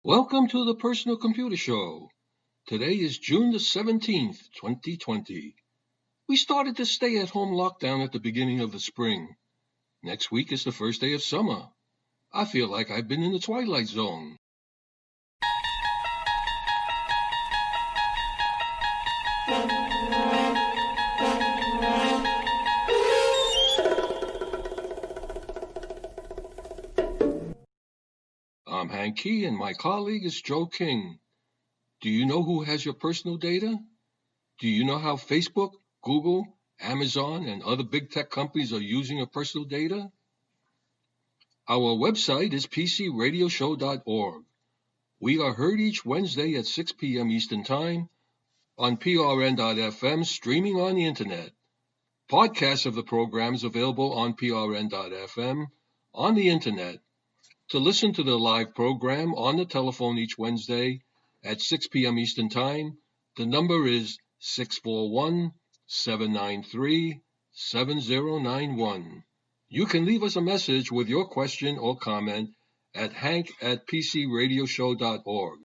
Welcome to the Personal Computer Show. Today is June the 17th, 2020. We started the stay-at-home lockdown at the beginning of the spring. Next week is the first day of summer. I feel like I've been in the Twilight Zone. I'm Hank Key, and my colleague is Joe King. Do you know who has your personal data? Do you know how Facebook, Google, Amazon, and other big tech companies are using your personal data? Our website is pcradioshow.org. We are heard each Wednesday at 6 p.m. Eastern Time on prn.fm, streaming on the Internet. Podcasts of the program is available on prn.fm, on the Internet. To listen to the live program on the telephone each Wednesday at 6 p.m. Eastern Time, the number is 641-793-7091. You can leave us a message with your question or comment at hank@pcradioshow.org.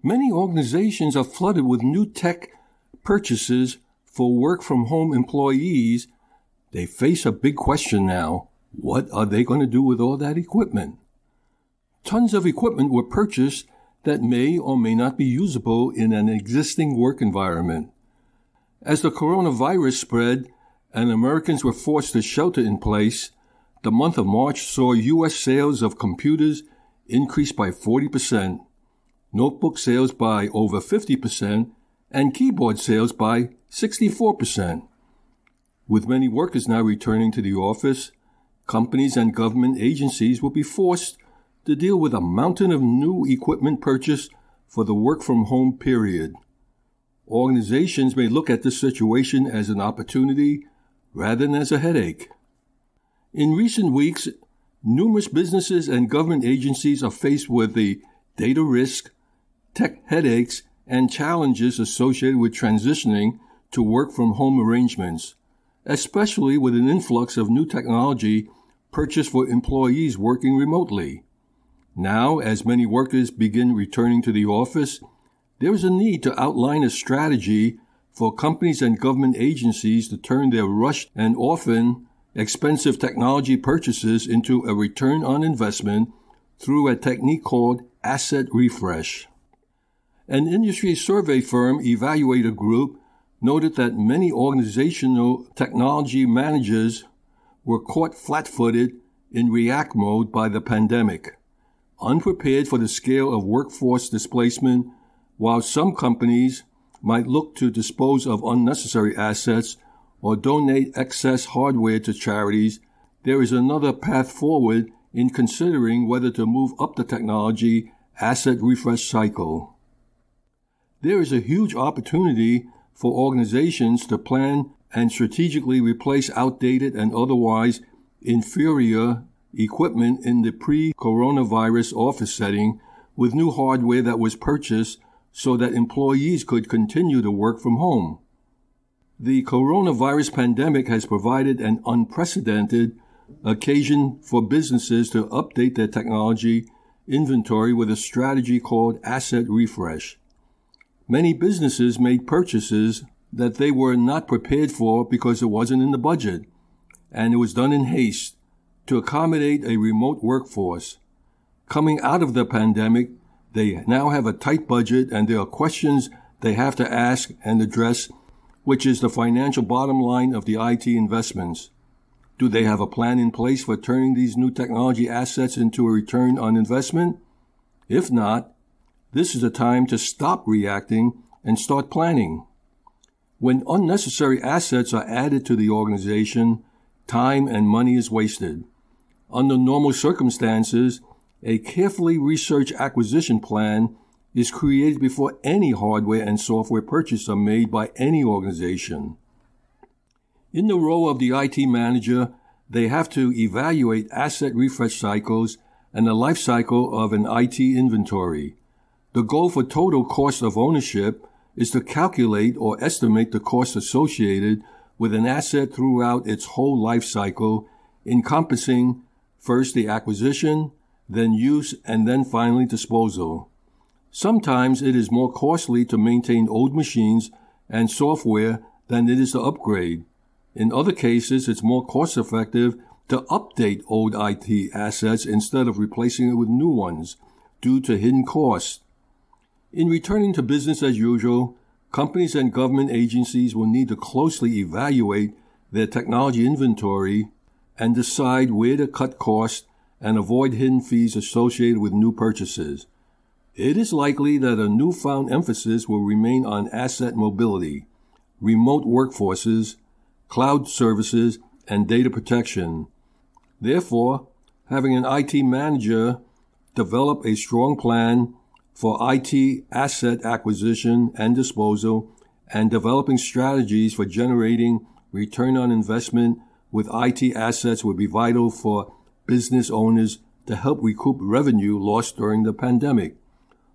Many organizations are flooded with new tech purchases for work-from-home employees. They face a big question now. What are they going to do with all that equipment? Tons of equipment were purchased that may or may not be usable in an existing work environment. As the coronavirus spread and Americans were forced to shelter in place, the month of March saw U.S. sales of computers increase by 40%, notebook sales by over 50%, and keyboard sales by 64%. With many workers now returning to the office, companies and government agencies will be forced to deal with a mountain of new equipment purchased for the work-from-home period. Organizations may look at this situation as an opportunity rather than as a headache. In recent weeks, numerous businesses and government agencies are faced with the data risk, tech headaches, and challenges associated with transitioning to work-from-home arrangements, especially with an influx of new technology purchased for employees working remotely. Now, as many workers begin returning to the office, there is a need to outline a strategy for companies and government agencies to turn their rushed and often expensive technology purchases into a return on investment through a technique called asset refresh. An industry survey firm, Evaluator Group, noted that many organizational technology managers were caught flat-footed in react mode by the pandemic, unprepared for the scale of workforce displacement. While some companies might look to dispose of unnecessary assets or donate excess hardware to charities, there is another path forward in considering whether to move up the technology asset refresh cycle. There is a huge opportunity for organizations to plan and strategically replace outdated and otherwise inferior equipment in the pre-coronavirus office setting with new hardware that was purchased so that employees could continue to work from home. The coronavirus pandemic has provided an unprecedented occasion for businesses to update their technology inventory with a strategy called asset refresh. Many businesses made purchases that they were not prepared for because it wasn't in the budget, and it was done in haste to accommodate a remote workforce. Coming out of the pandemic, they now have a tight budget, and there are questions they have to ask and address, which is the financial bottom line of the IT investments. Do they have a plan in place for turning these new technology assets into a return on investment? If not, this is the time to stop reacting and start planning. When unnecessary assets are added to the organization, time and money is wasted. Under normal circumstances, a carefully researched acquisition plan is created before any hardware and software purchases are made by any organization. In the role of the IT manager, they have to evaluate asset refresh cycles and the life cycle of an IT inventory. The goal for total cost of ownership is to calculate or estimate the cost associated with an asset throughout its whole life cycle, encompassing First the acquisition, then use, and then finally disposal. Sometimes it is more costly to maintain old machines and software than it is to upgrade. In other cases, it's more cost-effective to update old IT assets instead of replacing it with new ones due to hidden costs. In returning to business as usual, companies and government agencies will need to closely evaluate their technology inventory and decide where to cut costs and avoid hidden fees associated with new purchases. It is likely that a newfound emphasis will remain on asset mobility, remote workforces, cloud services, and data protection. Therefore, having an IT manager develop a strong plan for IT asset acquisition and disposal and developing strategies for generating return on investment with IT assets would be vital for business owners to help recoup revenue lost during the pandemic.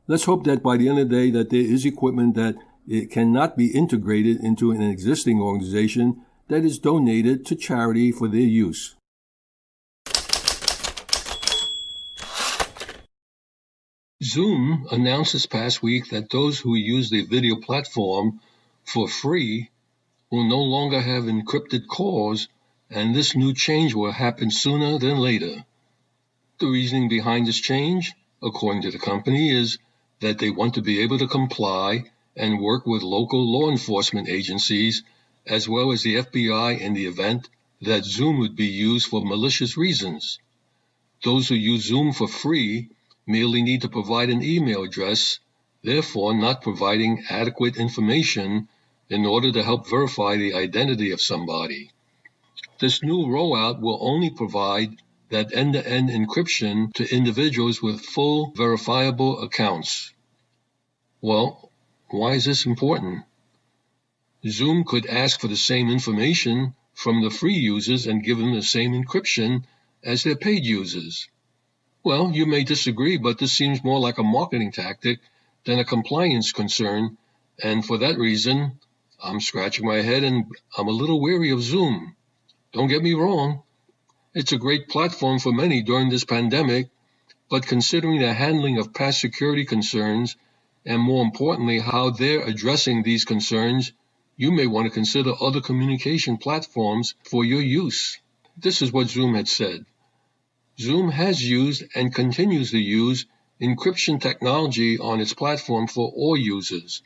Let's hope that by the end of the day that there is equipment that it cannot be integrated into an existing organization that is donated to charity for their use. Zoom announced this past week that those who use the video platform for free will no longer have encrypted calls, and this new change will happen sooner than later. The reasoning behind this change, according to the company, is that they want to be able to comply and work with local law enforcement agencies as well as the FBI in the event that Zoom would be used for malicious reasons. Those who use Zoom for free merely need to provide an email address, therefore not providing adequate information in order to help verify the identity of somebody. This new rollout will only provide that end-to-end encryption to individuals with full verifiable accounts. Well, why is this important? Zoom could ask for the same information from the free users and give them the same encryption as their paid users. Well, you may disagree, but this seems more like a marketing tactic than a compliance concern, and for that reason, I'm scratching my head and I'm a little weary of Zoom. Don't get me wrong, it's a great platform for many during this pandemic, but considering the handling of past security concerns, and more importantly, how they're addressing these concerns, you may want to consider other communication platforms for your use. This is what Zoom had said. Zoom has used and continues to use encryption technology on its platform for all users.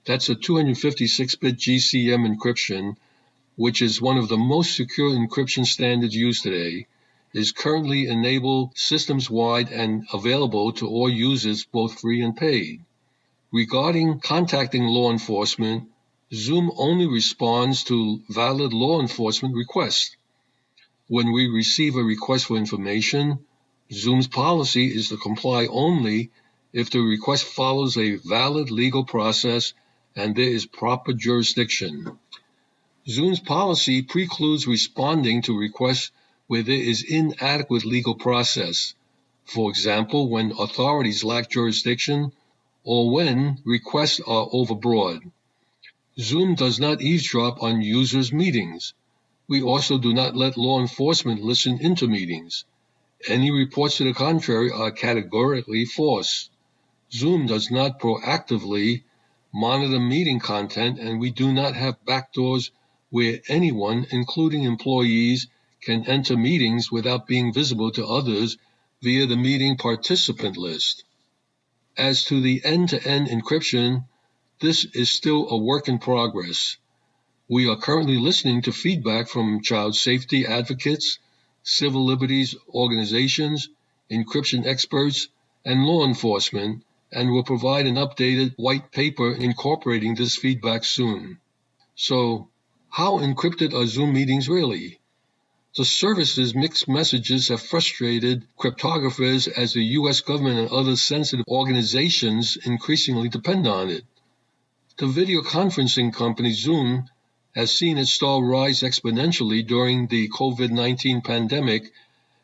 That's a 256-bit GCM encryption, which is one of the most secure encryption standards used today, is currently enabled systems-wide and available to all users, both free and paid. Regarding contacting law enforcement, Zoom only responds to valid law enforcement requests. When we receive a request for information, Zoom's policy is to comply only if the request follows a valid legal process and there is proper jurisdiction. Zoom's policy precludes responding to requests where there is inadequate legal process, for example, when authorities lack jurisdiction or when requests are overbroad. Zoom does not eavesdrop on users' meetings. We also do not let law enforcement listen into meetings. Any reports to the contrary are categorically false. Zoom does not proactively monitor meeting content, and we do not have backdoors where anyone, including employees, can enter meetings without being visible to others via the meeting participant list. As to the end-to-end encryption, this is still a work in progress. We are currently listening to feedback from child safety advocates, civil liberties organizations, encryption experts, and law enforcement, and will provide an updated white paper incorporating this feedback soon. So, how encrypted are Zoom meetings really? The service's mixed messages have frustrated cryptographers as the U.S. government and other sensitive organizations increasingly depend on it. The video conferencing company Zoom has seen its star rise exponentially during the COVID-19 pandemic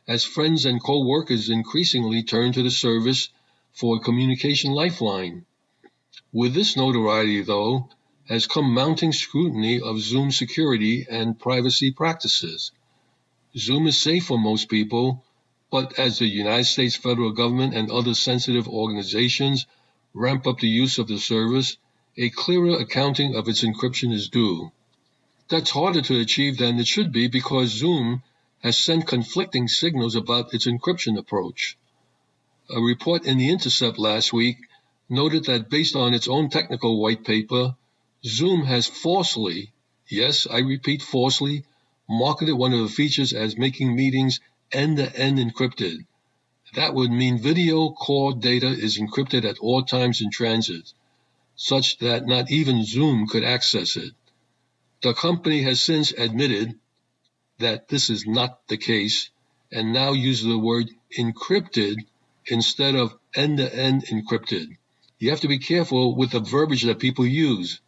as friends and co-workers increasingly turn to the service for a communication lifeline. With this notoriety, though, has come mounting scrutiny of Zoom security and privacy practices. Zoom is safe for most people, But as the United States federal government and other sensitive organizations ramp up the use of the service, a clearer accounting of its encryption is due. That's harder to achieve than it should be because Zoom has sent conflicting signals about its encryption approach. A report in The Intercept last week noted that based on its own technical white paper, Zoom has falsely, yes, I repeat falsely, marketed one of the features as making meetings end-to-end encrypted. That would mean video call data is encrypted at all times in transit, such that not even Zoom could access it. The company has since admitted that this is not the case and now uses the word encrypted instead of end-to-end encrypted. You have to be careful with the verbiage that people use.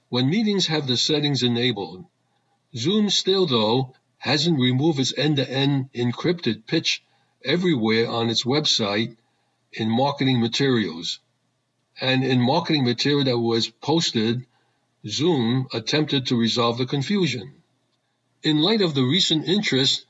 When meetings have the settings enabled, Zoom still, though, hasn't removed its end-to-end encrypted pitch everywhere on its website in marketing materials. And in marketing material that was posted, Zoom attempted to resolve the confusion. In light of the recent interest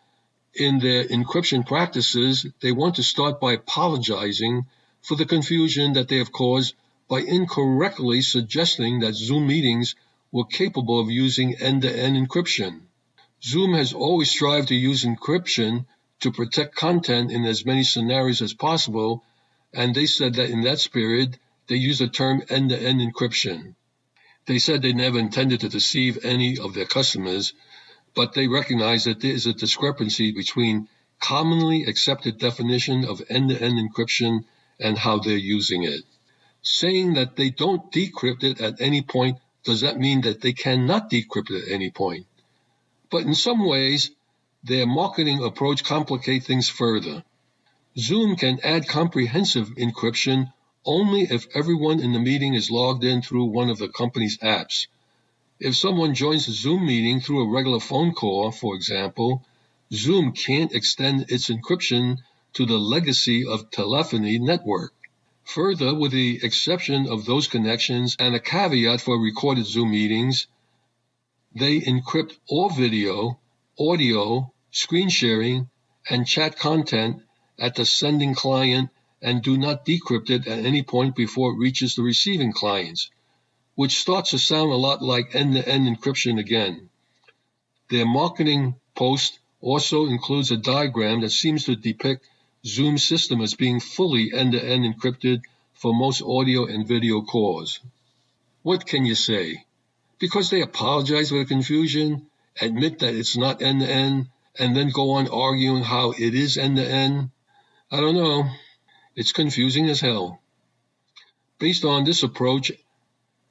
in their encryption practices, they want to start by apologizing for the confusion that they have caused by incorrectly suggesting that Zoom meetings were capable of using end-to-end encryption. Zoom has always strived to use encryption to protect content in as many scenarios as possible, and they said that in that spirit, they use the term end-to-end encryption. They said they never intended to deceive any of their customers, but they recognize that there is a discrepancy between commonly accepted definition of end-to-end encryption and how they're using it. Saying that they don't decrypt it at any point does not mean that they cannot decrypt it at any point. But in some ways, their marketing approach complicates things further. Zoom can add comprehensive encryption only if everyone in the meeting is logged in through one of the company's apps. If someone joins the Zoom meeting through a regular phone call, for example, Zoom can't extend its encryption to the legacy of telephony network. Further, with the exception of those connections and a caveat for recorded Zoom meetings, they encrypt all video, audio, screen sharing, and chat content at the sending client and do not decrypt it at any point before it reaches the receiving clients, which starts to sound a lot like end-to-end encryption again. Their marketing post also includes a diagram that seems to depict Zoom's system as being fully end-to-end encrypted for most audio and video calls. What can you say? Because they apologize for the confusion, admit that it's not end-to-end, and then go on arguing how it is end-to-end? I don't know. It's confusing as hell. Based on this approach,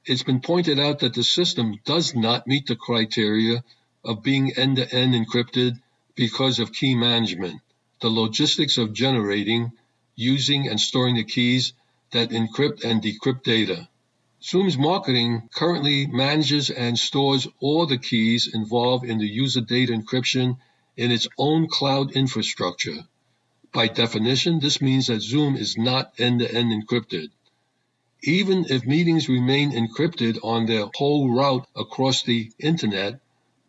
it's been pointed out that the system does not meet the criteria of being end-to-end encrypted because of key management, the logistics of generating, using, and storing the keys that encrypt and decrypt data. Zoom's marketing currently manages and stores all the keys involved in the user data encryption in its own cloud infrastructure. By definition, this means that Zoom is not end-to-end encrypted. Even if meetings remain encrypted on their whole route across the internet,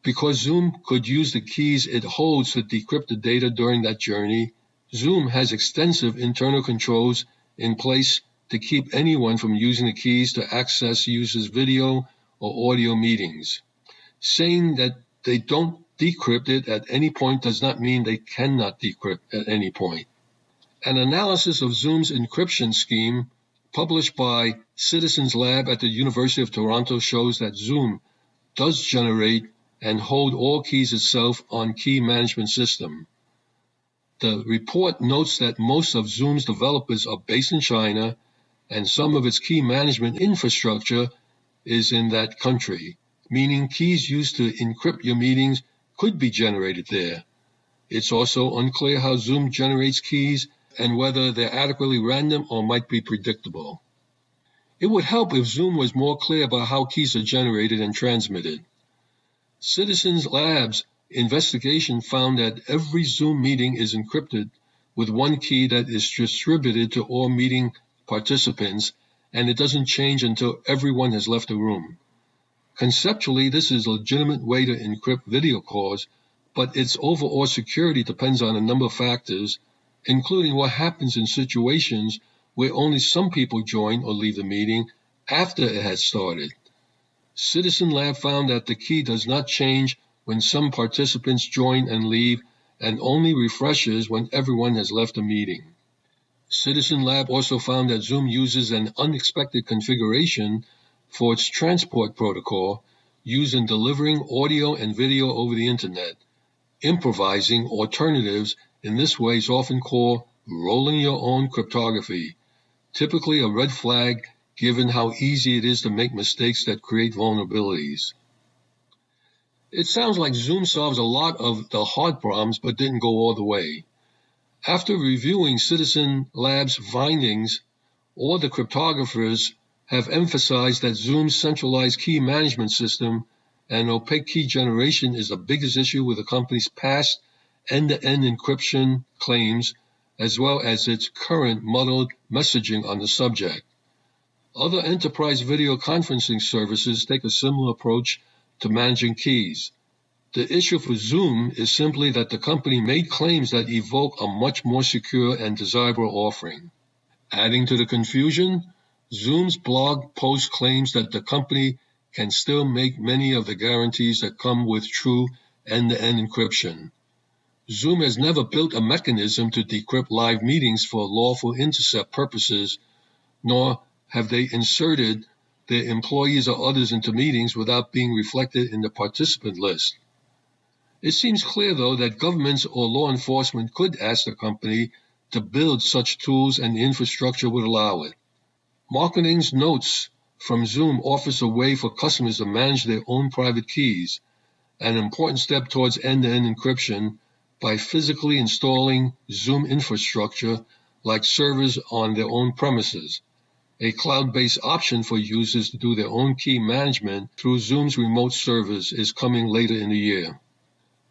because Zoom could use the keys it holds to decrypt the data during that journey, Zoom has extensive internal controls in place to keep anyone from using the keys to access users' video or audio meetings. Saying that they don't decrypt it at any point does not mean they cannot decrypt at any point. An analysis of Zoom's encryption scheme published by Citizens Lab at the University of Toronto shows that Zoom does generate and hold all keys itself on key management system. The report notes that most of Zoom's developers are based in China and some of its key management infrastructure is in that country, meaning keys used to encrypt your meetings could be generated there. It's also unclear how Zoom generates keys and whether they're adequately random or might be predictable. It would help if Zoom was more clear about how keys are generated and transmitted. Citizens Lab's investigation found that every Zoom meeting is encrypted with one key that is distributed to all meeting participants, and it doesn't change until everyone has left the room. Conceptually, this is a legitimate way to encrypt video calls, but its overall security depends on a number of factors, including what happens in situations where only some people join or leave the meeting after it has started. Citizen Lab found that the key does not change when some participants join and leave and only refreshes when everyone has left the meeting. Citizen Lab also found that Zoom uses an unexpected configuration for its transport protocol used in delivering audio and video over the internet. Improvising alternatives in this way is often called rolling your own cryptography, typically a red flag given how easy it is to make mistakes that create vulnerabilities. It sounds like Zoom solves a lot of the hard problems but didn't go all the way. After reviewing Citizen Lab's findings, all the cryptographers have emphasized that Zoom's centralized key management system and opaque key generation is the biggest issue with the company's past end-to-end encryption claims, as well as its current muddled messaging on the subject. Other enterprise video conferencing services take a similar approach to managing keys. The issue for Zoom is simply that the company made claims that evoke a much more secure and desirable offering. Adding to the confusion, Zoom's blog post claims that the company can still make many of the guarantees that come with true end-to-end encryption. Zoom has never built a mechanism to decrypt live meetings for lawful intercept purposes, nor have they inserted their employees or others into meetings without being reflected in the participant list. It seems clear, though, that governments or law enforcement could ask the company to build such tools and the infrastructure would allow it. Marketing's notes from Zoom offers a way for customers to manage their own private keys, an important step towards end-to-end encryption by physically installing Zoom infrastructure like servers on their own premises. A cloud-based option for users to do their own key management through Zoom's remote servers is coming later in the year.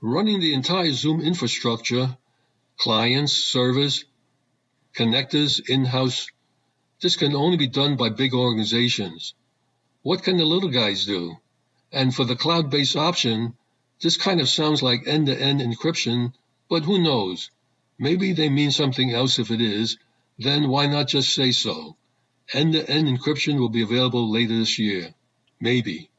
Running the entire Zoom infrastructure, clients, servers, connectors, in-house, this can only be done by big organizations. What can the little guys do? And for the cloud-based option, this kind of sounds like end-to-end encryption, but who knows? Maybe they mean something else if it is, then why not just say so? End-to-end encryption will be available later this year. Maybe.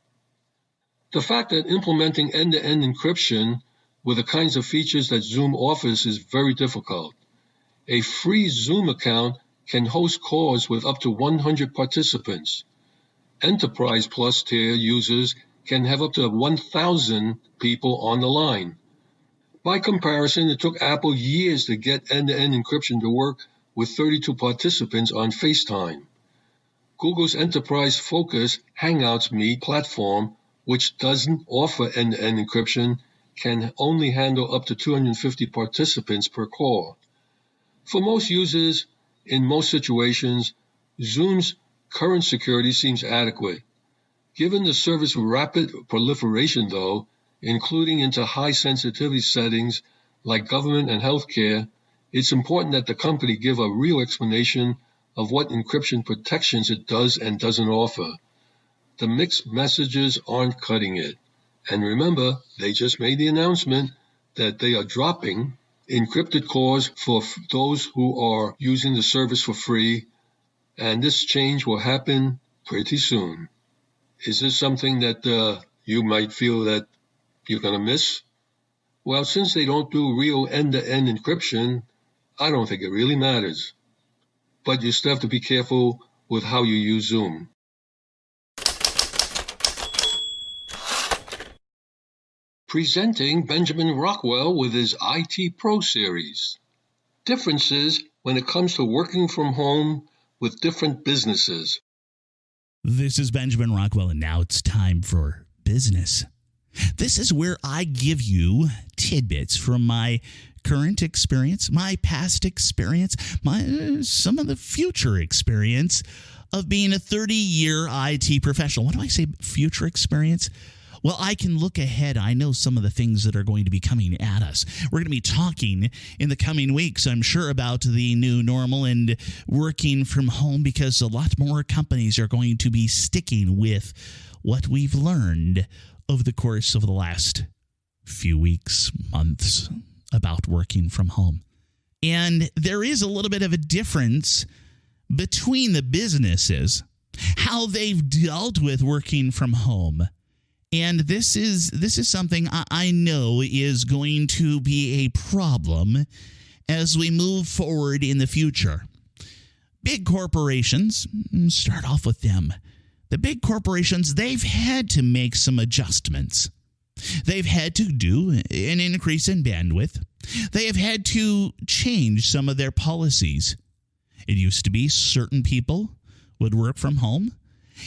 The fact that implementing end-to-end encryption with the kinds of features that Zoom offers is very difficult. A free Zoom account can host calls with up to 100 participants. Enterprise Plus tier users can have up to 1,000 people on the line. By comparison, it took Apple years to get end-to-end encryption to work with 32 participants on FaceTime. Google's enterprise-focused Hangouts Meet platform, which doesn't offer end-to-end encryption, can only handle up to 250 participants per call. For most users, in most situations, Zoom's current security seems adequate. Given the service's rapid proliferation, though, including into high-sensitivity settings like government and healthcare, it's important that the company give a real explanation of what encryption protections it does and doesn't offer. The mixed messages aren't cutting it. And remember, they just made the announcement that they are dropping encrypted calls for those who are using the service for free, and this change will happen pretty soon. Is this something that you might feel that you're going to miss? Well, since they don't do real end-to-end encryption, I don't think it really matters. But you still have to be careful with how you use Zoom. Presenting Benjamin Rockwell with his IT Pro series. Differences when it comes to working from home with different businesses. This is Benjamin Rockwell, and now it's time for business. This is where I give you tidbits from my current experience, my past experience, some of the future experience of being a 30-year IT professional. When do I say future experience? Well, I can look ahead. I know some of the things that are going to be coming at us. We're going to be talking in the coming weeks, I'm sure, about the new normal and working from home, because a lot more companies are going to be sticking with what we've learned over the course of the last few weeks, months, about working from home. And there is a little bit of a difference between the businesses, how they've dealt with working from home. And this is something I know is going to be a problem as we move forward in the future. Big corporations, start off with them. The big corporations, they've had to make some adjustments. They've had to do an increase in bandwidth. They have had to change some of their policies. It used to be certain people would work from home.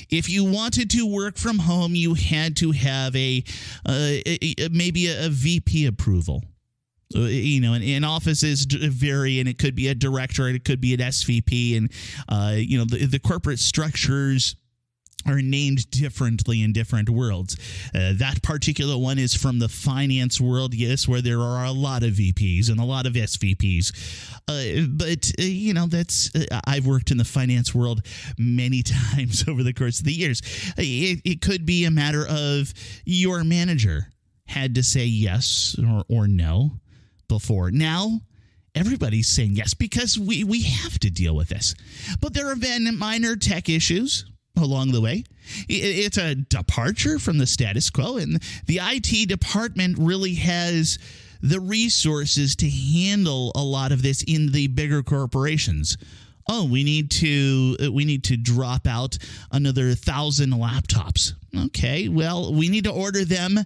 If you wanted to work from home, you had to have maybe a VP approval. And offices vary, and it could be a director, and it could be an SVP, and the corporate structures are named differently in different worlds. That particular one is from the finance world, yes, where there are a lot of VPs and a lot of SVPs. That's I've worked in the finance world many times over the course of the years. It could be a matter of your manager had to say yes or no before. Now, everybody's saying yes because we have to deal with this. But there have been minor tech issues along the way. It's a departure from the status quo, and the IT department really has the resources to handle a lot of this in the bigger corporations. Oh, we need to drop out another 1,000 laptops. Okay, well, we need to order them.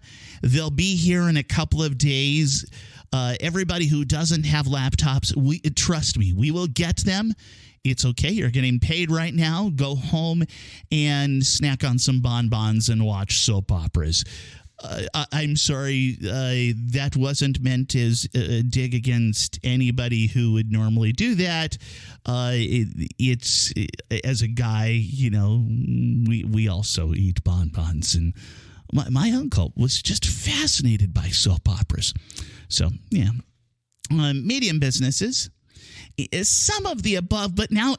They'll be here in a couple of days. Everybody who doesn't have laptops, trust me, we will get them. It's okay. You're getting paid right now. Go home and snack on some bonbons and watch soap operas. I'm sorry, that wasn't meant as a dig against anybody who would normally do that. It's as a guy, we also eat bonbons, and my uncle was just fascinated by soap operas. So yeah, medium businesses. Some of the above, but now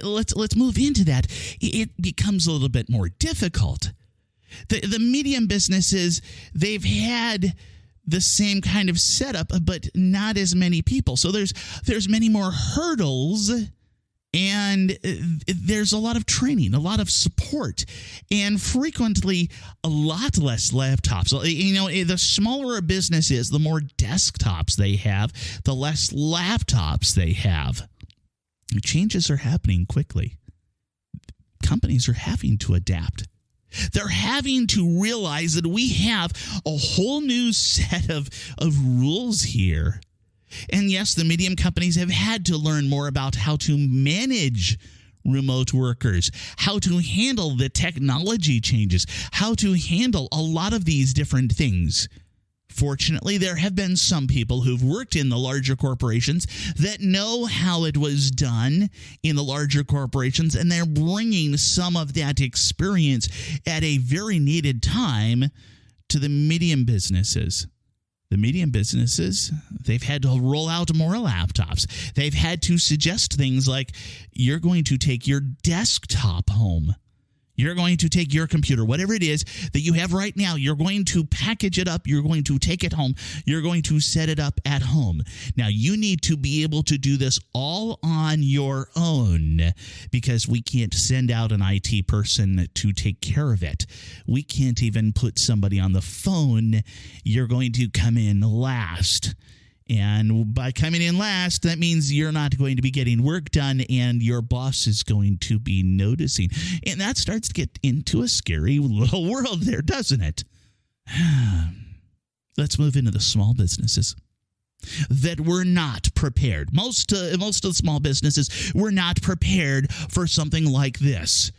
let's move into that. It becomes a little bit more difficult. The medium businesses, they've had the same kind of setup, but not as many people. So there's many more hurdles, and there's a lot of training, a lot of support, and frequently a lot less laptops. The smaller a business is, the more desktops they have, the less laptops they have. Changes are happening quickly. Companies are having to adapt. They're having to realize that we have a whole new set of rules here. And yes, the medium companies have had to learn more about how to manage remote workers, how to handle the technology changes, how to handle a lot of these different things. Fortunately, there have been some people who've worked in the larger corporations that know how it was done in the larger corporations, and they're bringing some of that experience at a very needed time to the medium businesses. The medium businesses, they've had to roll out more laptops. They've had to suggest things like, you're going to take your desktop home. You're going to take your computer, whatever it is that you have right now, you're going to package it up, you're going to take it home, you're going to set it up at home. Now, you need to be able to do this all on your own because we can't send out an IT person to take care of it. We can't even put somebody on the phone. You're going to come in last. And by coming in last, that means you're not going to be getting work done and your boss is going to be noticing. And that starts to get into a scary little world there, doesn't it? Let's move into the small businesses that were not prepared. Most of the small businesses were not prepared for something like this.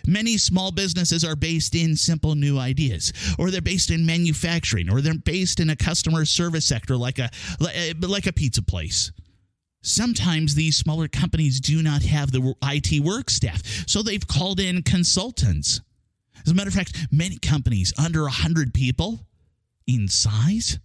Many small businesses are based in simple new ideas, or they're based in manufacturing, or they're based in a customer service sector like a pizza place. Sometimes these smaller companies do not have the IT work staff, so they've called in consultants. As a matter of fact, many companies under 100 people in size,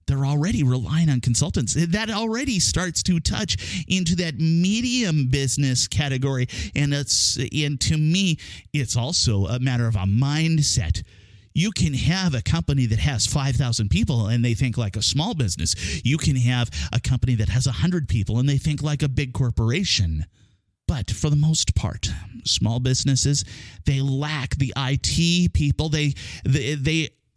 they're already relying on consultants. That already starts to touch into that medium business category. And to me, it's also a matter of a mindset. You can have a company that has 5,000 people and they think like a small business. You can have a company that has 100 people and they think like a big corporation. But for the most part, small businesses, they lack the IT people. They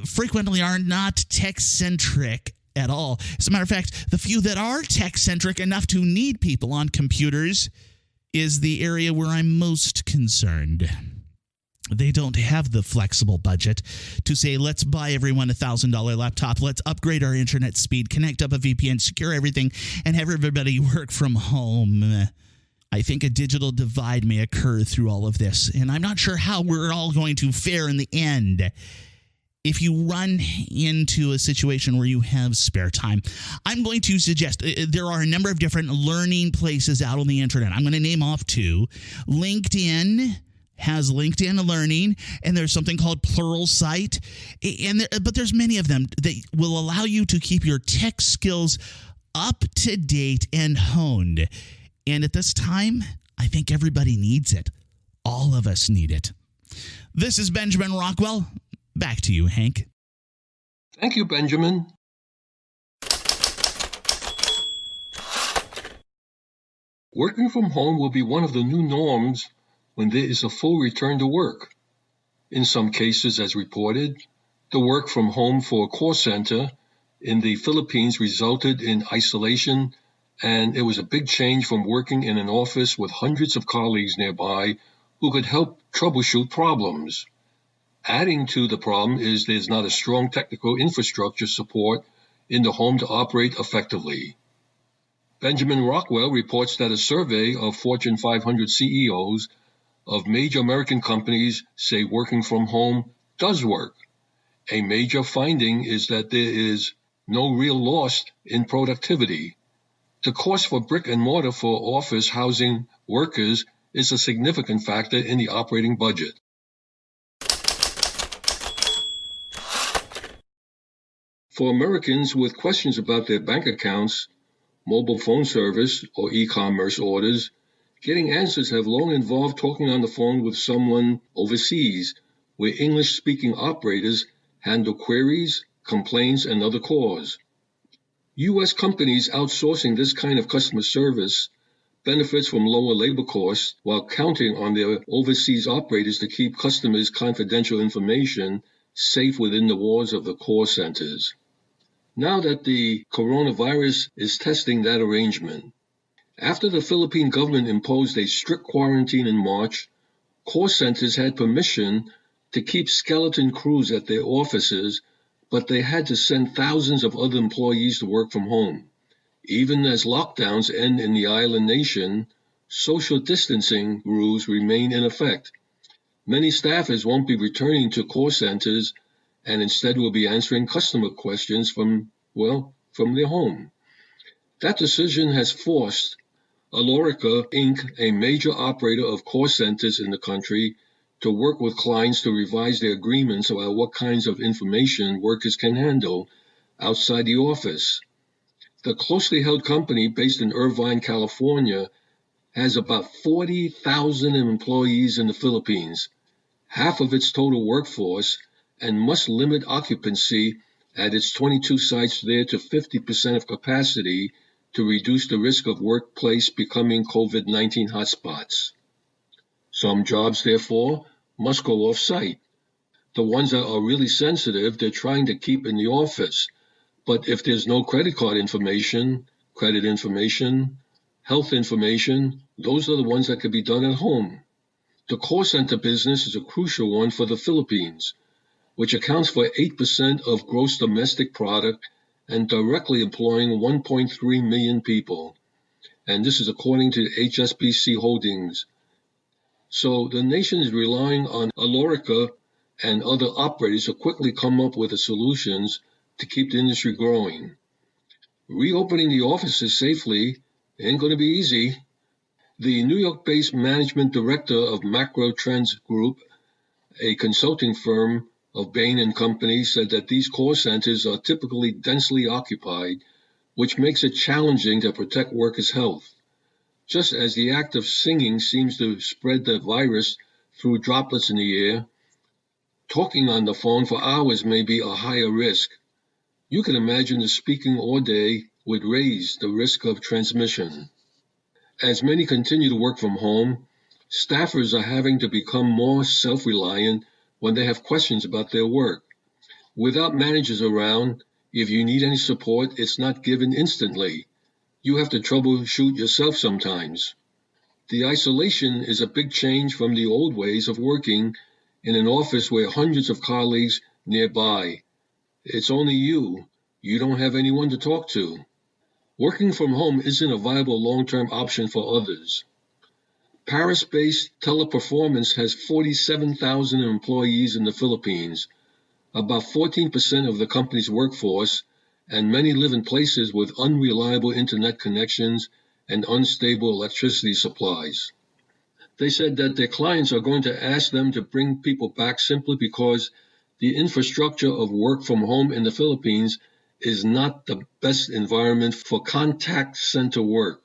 frequently are not tech-centric at all. As a matter of fact, the few that are tech-centric enough to need people on computers is the area where I'm most concerned. They don't have the flexible budget to say, let's buy everyone a $1,000 laptop, let's upgrade our internet speed, connect up a VPN, secure everything, and have everybody work from home. I think a digital divide may occur through all of this, and I'm not sure how we're all going to fare in the end. If you run into a situation where you have spare time, I'm going to suggest there are a number of different learning places out on the internet. I'm going to name off two. LinkedIn has LinkedIn Learning, and there's something called Pluralsight, but there's many of them that will allow you to keep your tech skills up to date and honed. And at this time, I think everybody needs it. All of us need it. This is Benjamin Rockwell. Back to you, Hank. Thank you, Benjamin. Working from home will be one of the new norms when there is a full return to work. In some cases, as reported, the work from home for a call center in the Philippines resulted in isolation, and it was a big change from working in an office with hundreds of colleagues nearby who could help troubleshoot problems. Adding to the problem is there's not a strong technical infrastructure support in the home to operate effectively. Benjamin Rockwell reports that a survey of Fortune 500 CEOs of major American companies say working from home does work. A major finding is that there is no real loss in productivity. The cost for brick and mortar for office housing workers is a significant factor in the operating budget. For Americans with questions about their bank accounts, mobile phone service, or e-commerce orders, getting answers have long involved talking on the phone with someone overseas, where English-speaking operators handle queries, complaints, and other calls. U.S. companies outsourcing this kind of customer service benefits from lower labor costs while counting on their overseas operators to keep customers' confidential information safe within the walls of the call centers. Now that the coronavirus is testing that arrangement, after the Philippine government imposed a strict quarantine in March, call centers had permission to keep skeleton crews at their offices, but they had to send thousands of other employees to work from home. Even as lockdowns end in the island nation, social distancing rules remain in effect. Many staffers won't be returning to call centers and instead will be answering customer questions from their home. That decision has forced Alorica Inc., a major operator of call centers in the country, to work with clients to revise their agreements about what kinds of information workers can handle outside the office. The closely held company based in Irvine, California, has about 40,000 employees in the Philippines, half of its total workforce, and must limit occupancy at its 22 sites there to 50% of capacity to reduce the risk of workplace becoming COVID-19 hotspots. Some jobs, therefore, must go off-site. The ones that are really sensitive, they're trying to keep in the office. But if there's no credit card information, credit information, health information, those are the ones that could be done at home. The call center business is a crucial one for the Philippines, which accounts for 8% of gross domestic product and directly employing 1.3 million people. And this is according to HSBC Holdings. So the nation is relying on Alorica and other operators to quickly come up with the solutions to keep the industry growing. Reopening the offices safely ain't going to be easy. The New York-based management director of Macro Trends Group, a consulting firm of Bain & Company, said that these call centers are typically densely occupied, which makes it challenging to protect workers' health. Just as the act of singing seems to spread the virus through droplets in the air, Talking on the phone for hours may be a higher risk. You can imagine that speaking all day would raise the risk of transmission. As many continue to work from home, staffers are having to become more self-reliant when they have questions about their work. Without managers around, if you need any support, it's not given instantly. You have to troubleshoot yourself sometimes. The isolation is a big change from the old ways of working in an office where hundreds of colleagues nearby. It's only you. You don't have anyone to talk to. Working from home isn't a viable long-term option for others. Paris-based Teleperformance has 47,000 employees in the Philippines, about 14% of the company's workforce, and many live in places with unreliable internet connections and unstable electricity supplies. They said that their clients are going to ask them to bring people back simply because the infrastructure of work from home in the Philippines is not the best environment for contact center work.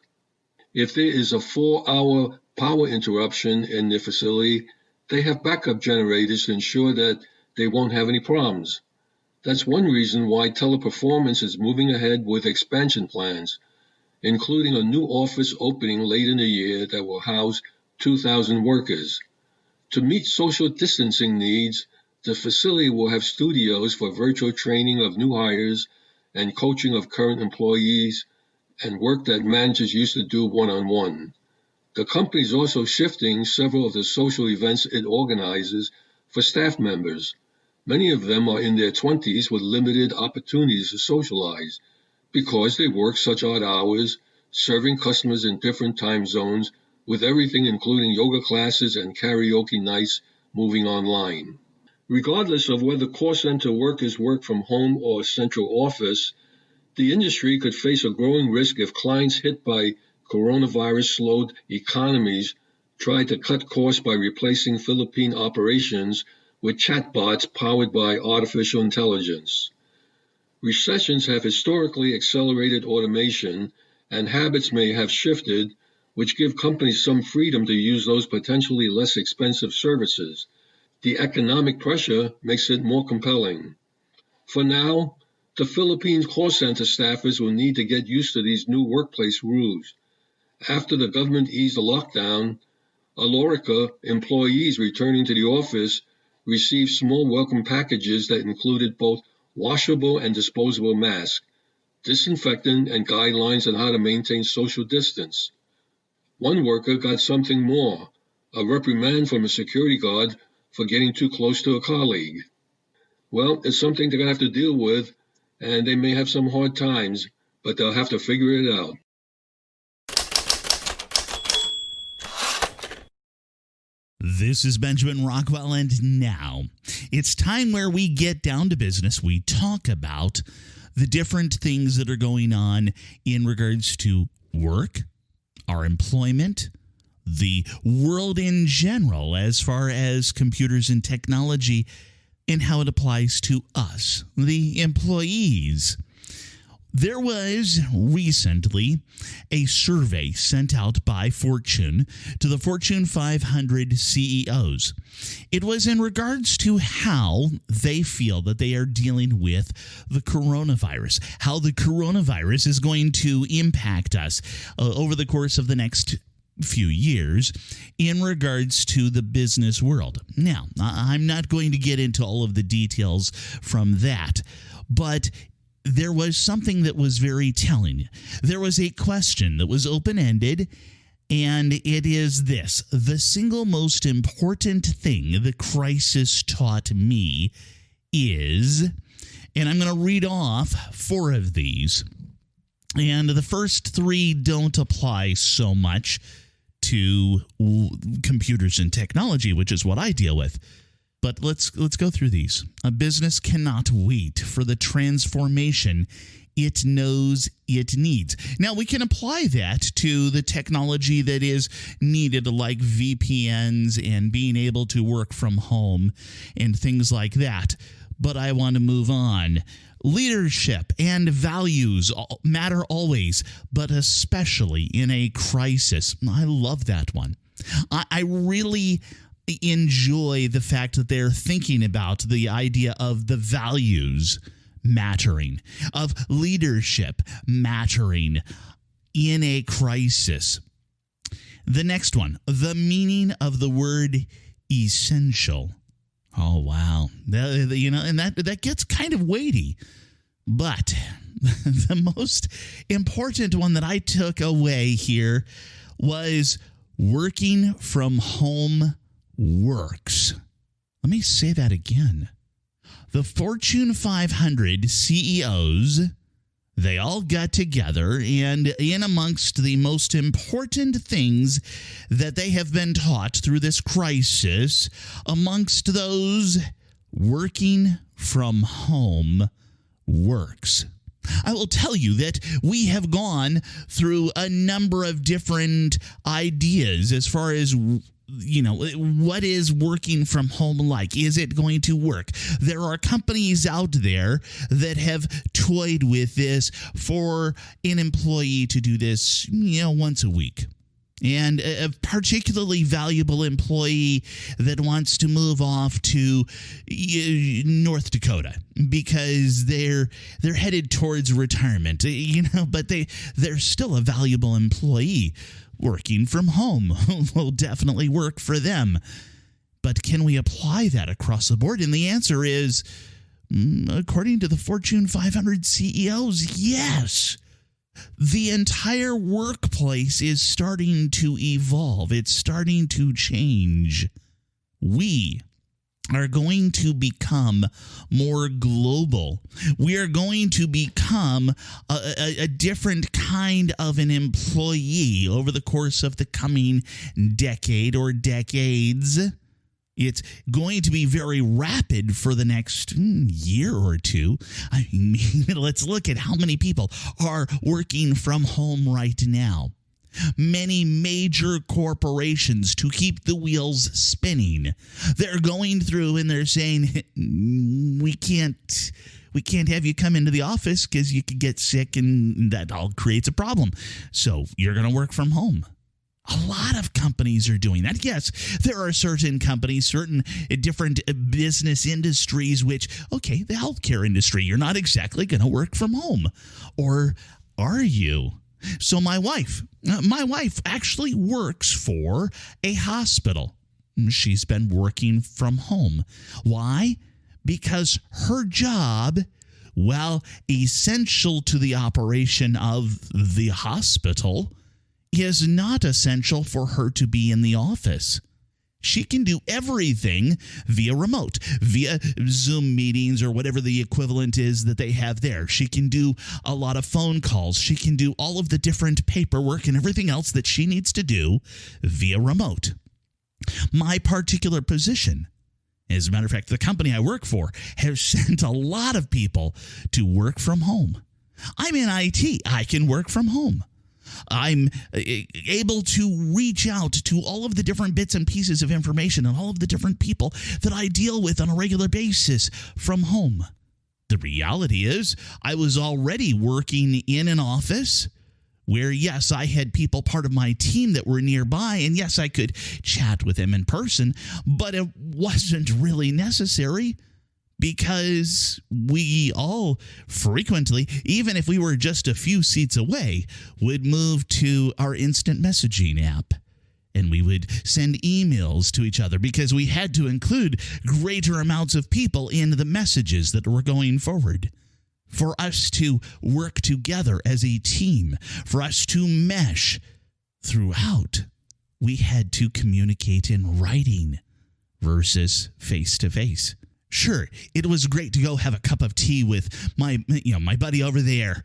If there is a 4-hour power interruption in their facility, they have backup generators to ensure that they won't have any problems. That's one reason why Teleperformance is moving ahead with expansion plans, including a new office opening late in the year that will house 2,000 workers. To meet social distancing needs, the facility will have studios for virtual training of new hires and coaching of current employees and work that managers used to do one-on-one. The company is also shifting several of the social events it organizes for staff members. Many of them are in their 20s with limited opportunities to socialize because they work such odd hours, serving customers in different time zones, with everything including yoga classes and karaoke nights moving online. Regardless of whether call center workers work from home or central office, the industry could face a growing risk if clients hit by coronavirus-slowed economies try to cut costs by replacing Philippine operations with chatbots powered by artificial intelligence. Recessions have historically accelerated automation, and habits may have shifted, which give companies some freedom to use those potentially less expensive services. The economic pressure makes it more compelling. For now, the Philippines call center staffers will need to get used to these new workplace rules. After the government eased the lockdown, Alorica employees returning to the office received small welcome packages that included both washable and disposable masks, disinfectant, and guidelines on how to maintain social distance. One worker got something more, a reprimand from a security guard for getting too close to a colleague. Well, it's something they're going to have to deal with, and they may have some hard times, but they'll have to figure it out. This is Benjamin Rockwell, and now it's time where we get down to business. We talk about the different things that are going on in regards to work, our employment, the world in general as far as computers and technology, and how it applies to us, the employees. There was recently a survey sent out by Fortune to the Fortune 500 CEOs. It was in regards to how they feel that they are dealing with the coronavirus, how the coronavirus is going to impact us over the course of the next few years in regards to the business world. Now, I'm not going to get into all of the details from that, but there was something that was very telling. There was a question that was open-ended, and it is this: the single most important thing the crisis taught me is, and I'm going to read off 4 of these, and the first 3 don't apply so much to computers and technology, which is what I deal with. But let's go through these. A business cannot wait for the transformation it knows it needs. Now, we can apply that to the technology that is needed, like VPNs and being able to work from home and things like that. But I want to move on. Leadership and values matter always, but especially in a crisis. I love that one. I really enjoy the fact that they're thinking about the idea of the values mattering, of leadership mattering in a crisis. The next one, the meaning of the word essential. Oh, wow. And that gets kind of weighty. But the most important one that I took away here was working from home works. Let me say that again. The Fortune 500 CEOs, they all got together, and in amongst the most important things that they have been taught through this crisis, amongst those, working from home works. I will tell you that we have gone through a number of different ideas as far as, what is working from home like? Is it going to work? There are companies out there that have toyed with this for an employee to do this, once a week. And a particularly valuable employee that wants to move off to North Dakota because they're headed towards retirement, but they're still a valuable employee. Working from home will definitely work for them. But can we apply that across the board? And the answer is, according to the Fortune 500 CEOs, yes. The entire workplace is starting to evolve. It's starting to change. We are going to become more global. We are going to become a different kind of an employee over the course of the coming decade or decades. It's going to be very rapid for the next year or two. I mean, let's look at how many people are working from home right now. Many major corporations, to keep the wheels spinning, they're going through and they're saying, we can't have you come into the office because you could get sick and that all creates a problem. So you're going to work from home. A lot of companies are doing that. Yes, there are certain companies, certain different business industries, which, okay, the healthcare industry, you're not exactly going to work from home. Or are you? So my wife actually works for a hospital. She's been working from home. Why? Because her job, while essential to the operation of the hospital, is not essential for her to be in the office. She can do everything via remote, via Zoom meetings or whatever the equivalent is that they have there. She can do a lot of phone calls. She can do all of the different paperwork and everything else that she needs to do via remote. My particular position, as a matter of fact, the company I work for has sent a lot of people to work from home. I'm in IT. I can work from home. I'm able to reach out to all of the different bits and pieces of information and all of the different people that I deal with on a regular basis from home. The reality is I was already working in an office where, yes, I had people part of my team that were nearby, and yes, I could chat with them in person, but it wasn't really necessary. Because we all frequently, even if we were just a few seats away, would move to our instant messaging app. And we would send emails to each other because we had to include greater amounts of people in the messages that were going forward. For us to work together as a team, for us to mesh throughout, we had to communicate in writing versus face-to-face. Sure, it was great to go have a cup of tea with my buddy over there.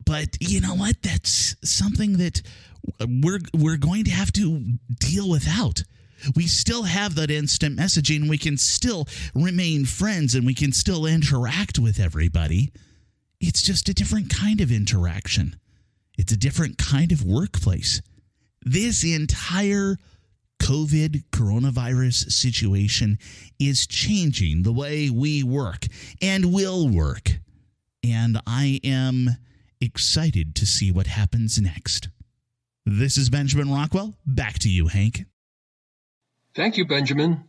But you know what? That's something that we're going to have to deal without. We still have that instant messaging. We can still remain friends and we can still interact with everybody. It's just a different kind of interaction. It's a different kind of workplace. This entire COVID coronavirus situation is changing the way we work and will work. And I am excited to see what happens next. This is Benjamin Rockwell. Back to you, Hank. Thank you, Benjamin.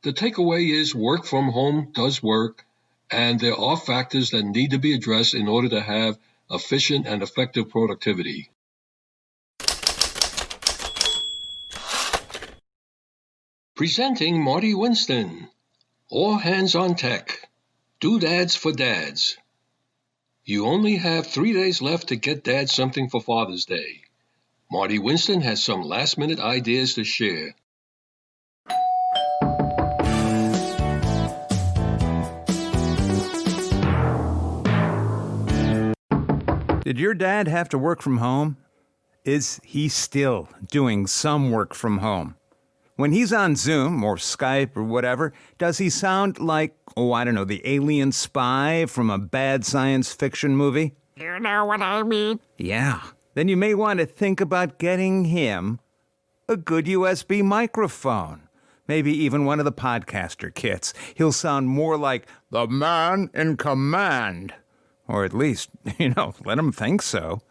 The takeaway is work from home does work, and there are factors that need to be addressed in order to have efficient and effective productivity. Presenting Marty Winston. All hands on tech. Doodads for dads. You only have 3 days left to get Dad something for Father's Day. Marty Winston has some last-minute ideas to share. Did your dad have to work from home? Is he still doing some work from home? When he's on Zoom or Skype or whatever, does he sound like, the alien spy from a bad science fiction movie? You know what I mean? Yeah. Then you may want to think about getting him a good USB microphone. Maybe even one of the podcaster kits. He'll sound more like the man in command. Or at least, let him think so.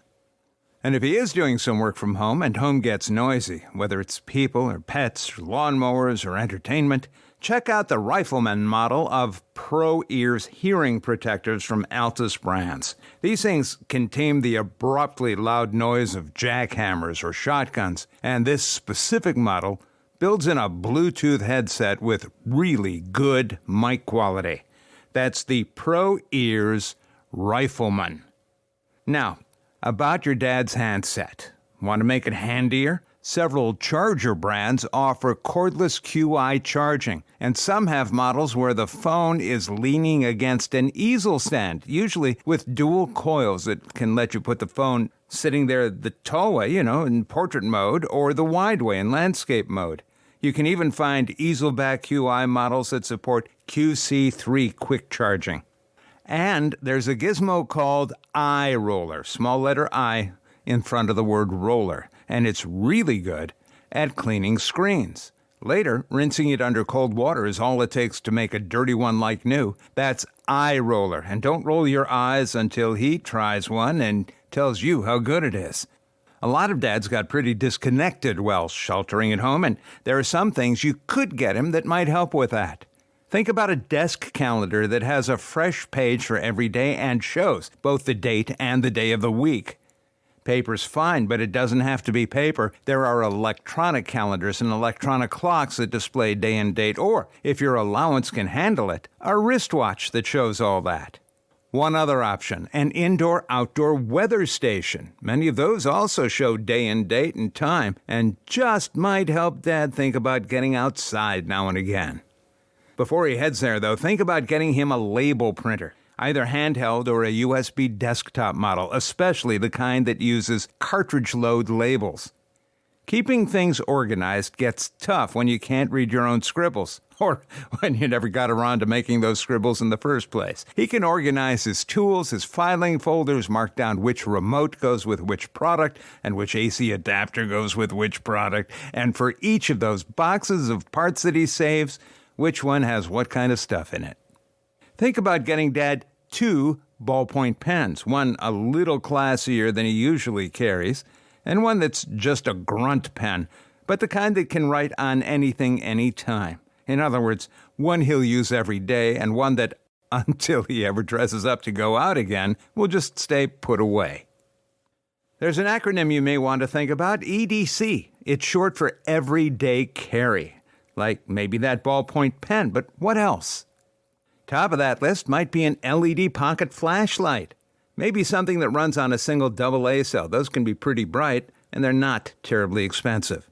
And if he is doing some work from home and home gets noisy, whether it's people or pets or lawnmowers or entertainment, check out the Rifleman model of Pro Ears hearing protectors from Altus Brands. These things can tame the abruptly loud noise of jackhammers or shotguns, and this specific model builds in a Bluetooth headset with really good mic quality. That's the Pro Ears Rifleman. Now, about your dad's handset. Want to make it handier? Several charger brands offer cordless QI charging, and some have models where the phone is leaning against an easel stand, usually with dual coils that can let you put the phone sitting there the tall way, in portrait mode, or the wide way in landscape mode. You can even find easel back QI models that support QC3 quick charging. And there's a gizmo called iRoller, small letter I in front of the word roller, and it's really good at cleaning screens. Later, rinsing it under cold water is all it takes to make a dirty one like new. That's iRoller, and don't roll your eyes until he tries one and tells you how good it is. A lot of dads got pretty disconnected while sheltering at home, and there are some things you could get him that might help with that. Think about a desk calendar that has a fresh page for every day and shows both the date and the day of the week. Paper's fine, but it doesn't have to be paper. There are electronic calendars and electronic clocks that display day and date, or, if your allowance can handle it, a wristwatch that shows all that. One other option, an indoor-outdoor weather station. Many of those also show day and date and time, and just might help Dad think about getting outside now and again. Before he heads there, though, think about getting him a label printer, either handheld or a USB desktop model, especially the kind that uses cartridge load labels. Keeping things organized gets tough when you can't read your own scribbles, or when you never got around to making those scribbles in the first place. He can organize his tools, his filing folders, mark down which remote goes with which product, and which AC adapter goes with which product, and for each of those boxes of parts that he saves, which one has what kind of stuff in it. Think about getting Dad 2 ballpoint pens, one a little classier than he usually carries, and one that's just a grunt pen, but the kind that can write on anything, anytime. In other words, one he'll use every day, and one that, until he ever dresses up to go out again, will just stay put away. There's an acronym you may want to think about, EDC. It's short for Everyday Carry. Like maybe that ballpoint pen, but what else? Top of that list might be an LED pocket flashlight. Maybe something that runs on a single AA cell. Those can be pretty bright, and they're not terribly expensive.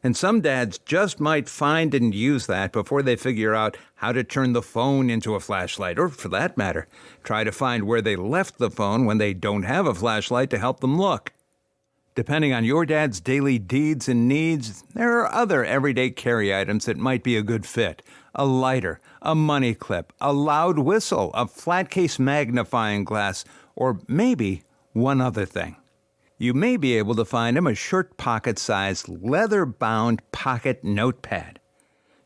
And some dads just might find and use that before they figure out how to turn the phone into a flashlight, or for that matter, try to find where they left the phone when they don't have a flashlight to help them look. Depending on your dad's daily deeds and needs, there are other everyday carry items that might be a good fit. A lighter, a money clip, a loud whistle, a flat case magnifying glass, or maybe one other thing. You may be able to find him a shirt pocket-sized, leather-bound pocket notepad.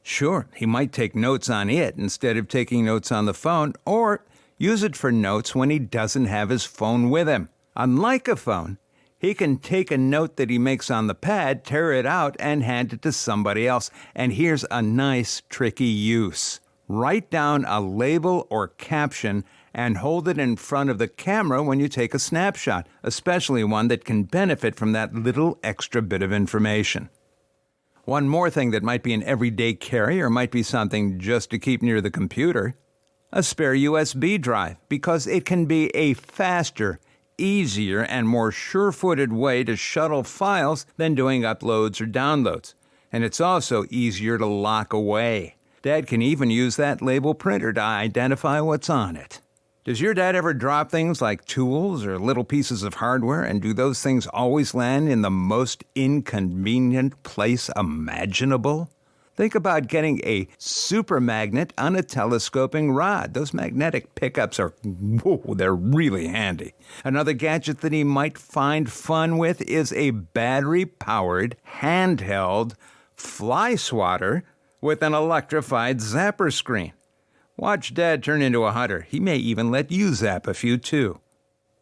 Sure, he might take notes on it instead of taking notes on the phone, or use it for notes when he doesn't have his phone with him. Unlike a phone, He can take a note that he makes on the pad, tear it out, and hand it to somebody else. And here's a nice, tricky use. Write down a label or caption and hold it in front of the camera when you take a snapshot, especially one that can benefit from that little extra bit of information. One more thing that might be an everyday carry or might be something just to keep near the computer: a spare USB drive, because it can be a faster, easier, and more sure-footed way to shuttle files than doing uploads or downloads. And it's also easier to lock away. Dad can even use that label printer to identify what's on it. Does your dad ever drop things like tools or little pieces of hardware, and do those things always land in the most inconvenient place imaginable? Think about getting a super magnet on a telescoping rod. Those magnetic pickups they're really handy. Another gadget that he might find fun with is a battery-powered, handheld fly swatter with an electrified zapper screen. Watch Dad turn into a hunter. He may even let you zap a few, too.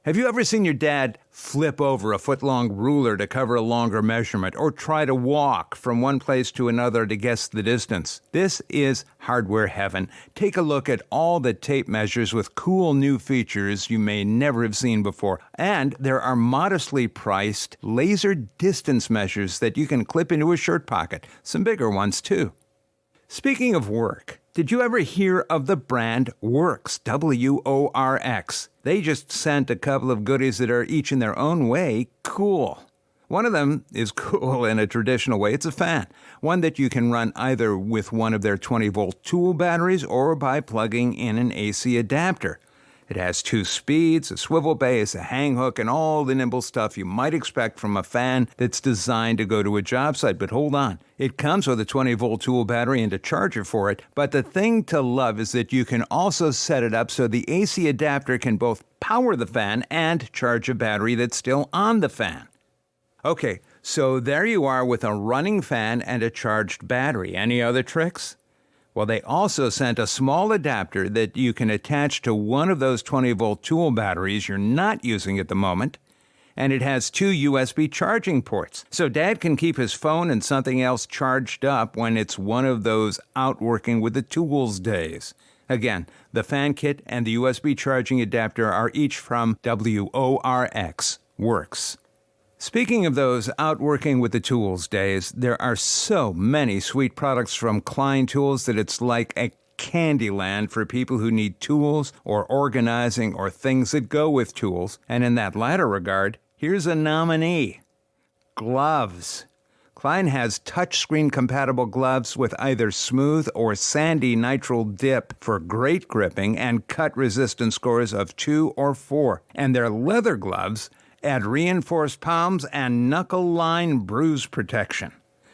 Have you ever seen your dad flip over a foot-long ruler to cover a longer measurement, or try to walk from one place to another to guess the distance? This is hardware heaven. Take a look at all the tape measures with cool new features you may never have seen before. And there are modestly priced laser distance measures that you can clip into a shirt pocket. Some bigger ones, too. Speaking of work, did you ever hear of the brand Worx, W-O-R-X? They just sent a couple of goodies that are each in their own way cool. One of them is cool in a traditional way. It's a fan, one that you can run either with one of their 20-volt tool batteries or by plugging in an AC adapter. It has 2 speeds, a swivel base, a hang hook, and all the nimble stuff you might expect from a fan that's designed to go to a job site. But hold on, it comes with a 20-volt tool battery and a charger for it. But the thing to love is that you can also set it up so the AC adapter can both power the fan and charge a battery that's still on the fan. Okay, so there you are with a running fan and a charged battery. Any other tricks? Well, they also sent a small adapter that you can attach to one of those 20-volt tool batteries you're not using at the moment, and it has 2 USB charging ports. So Dad can keep his phone and something else charged up when it's one of those out working with the tools days. Again, the fan kit and the USB charging adapter are each from WORX, Worx. Speaking of those out working with the tools days, there are so many sweet products from Klein Tools that it's like a candy land for people who need tools or organizing or things that go with tools. And in that latter regard, here's a nominee: gloves. Klein has touchscreen compatible gloves with either smooth or sandy nitrile dip for great gripping and cut resistance scores of 2 or 4. And their leather gloves add reinforced palms and knuckle line bruise protection.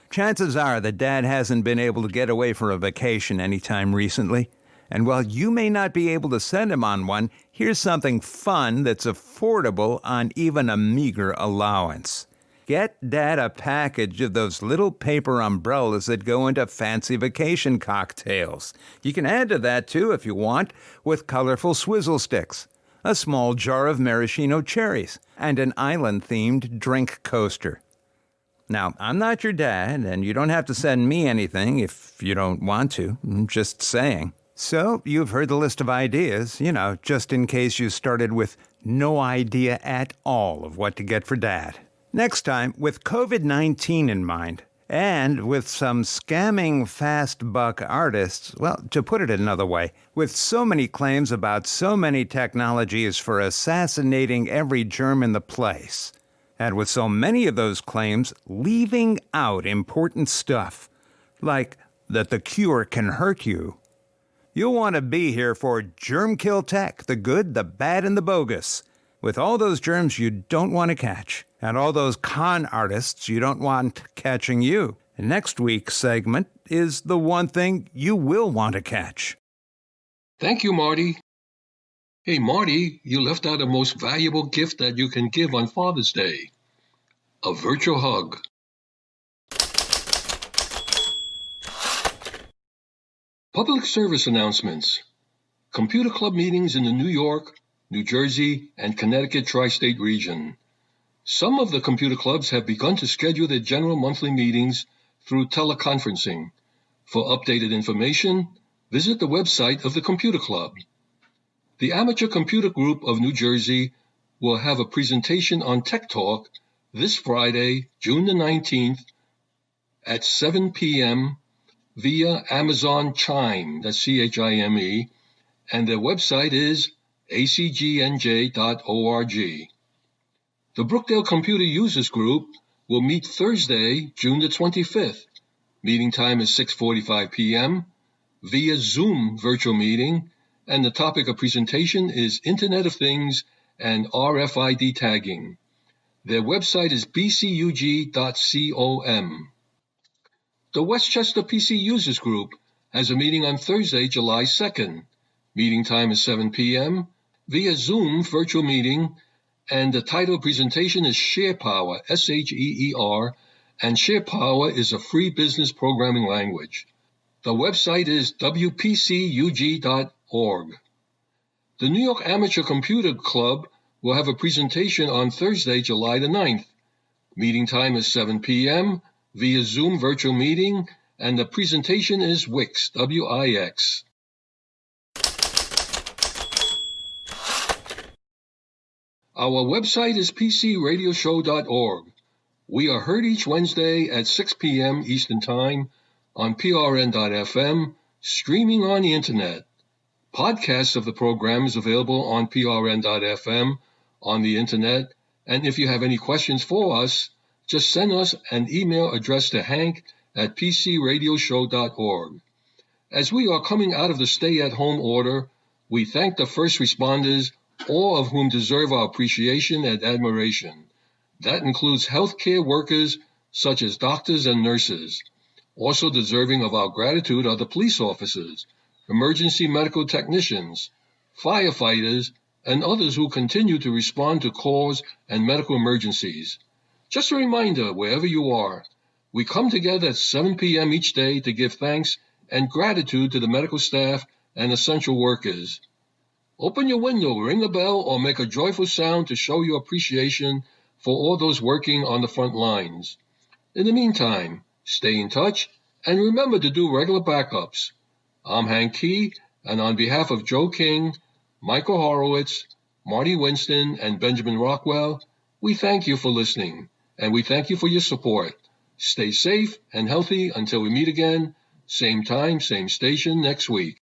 Chances are that Dad hasn't been able to get away for a vacation anytime recently. And while you may not be able to send him on one, here's something fun that's affordable on even a meager allowance. Get Dad a package of those little paper umbrellas that go into fancy vacation cocktails. You can add to that, too, if you want, with colorful swizzle sticks, a small jar of maraschino cherries, and an island-themed drink coaster. Now, I'm not your dad, and you don't have to send me anything if you don't want to. I'm just saying. So, you've heard the list of ideas, just in case you started with no idea at all of what to get for Dad. Next time, with COVID-19 in mind, and with some scamming fast buck artists, well, to put it another way, with so many claims about so many technologies for assassinating every germ in the place, and with so many of those claims leaving out important stuff, like that the cure can hurt you, you'll want to be here for Germ Kill Tech, the good, the bad, and the bogus, with all those germs you don't want to catch, and all those con artists you don't want catching you. And next week's segment is the one thing you will want to catch. Thank you, Marty. Hey, Marty, you left out a most valuable gift that you can give on Father's Day: a virtual hug. Public service announcements. Computer Club meetings in the New York, New Jersey, and Connecticut tri-state region. Some of the computer clubs have begun to schedule their general monthly meetings through teleconferencing. For updated information, visit the website of the computer club. The Amateur Computer Group of New Jersey will have a presentation on Tech Talk this Friday, June the 19th at 7 p.m. via Amazon Chime, that's C-H-I-M-E, and their website is acgnj.org. The Brookdale Computer Users Group will meet Thursday, June the 25th. Meeting time is 6:45 p.m. via Zoom virtual meeting, and the topic of presentation is Internet of Things and RFID tagging. Their website is bcug.com. The Westchester PC Users Group has a meeting on Thursday, July 2nd. Meeting time is 7 p.m. via Zoom virtual meeting, and the title of presentation is SharePower, S-H-E-E-R, and SharePower is a free business programming language. The website is wpcug.org. The New York Amateur Computer Club will have a presentation on Thursday, July the 9th. Meeting time is 7 p.m. via Zoom virtual meeting, and the presentation is Wix, W-I-X. Our website is pcradioshow.org. We are heard each Wednesday at 6 p.m. Eastern Time on prn.fm, streaming on the Internet. Podcasts of the program is available on prn.fm on the Internet, and if you have any questions for us, just send us an email address to hank@pcradioshow.org. As we are coming out of the stay-at-home order, we thank the first responders, all of whom deserve our appreciation and admiration. That includes healthcare workers such as doctors and nurses. Also deserving of our gratitude are the police officers, emergency medical technicians, firefighters, and others who continue to respond to calls and medical emergencies. Just a reminder, wherever you are, we come together at 7 p.m. each day to give thanks and gratitude to the medical staff and essential workers. Open your window, ring a bell, or make a joyful sound to show your appreciation for all those working on the front lines. In the meantime, stay in touch and remember to do regular backups. I'm Hank Key, and on behalf of Joe King, Michael Horowitz, Marty Winston, and Benjamin Rockwell, we thank you for listening, and we thank you for your support. Stay safe and healthy until we meet again, same time, same station next week.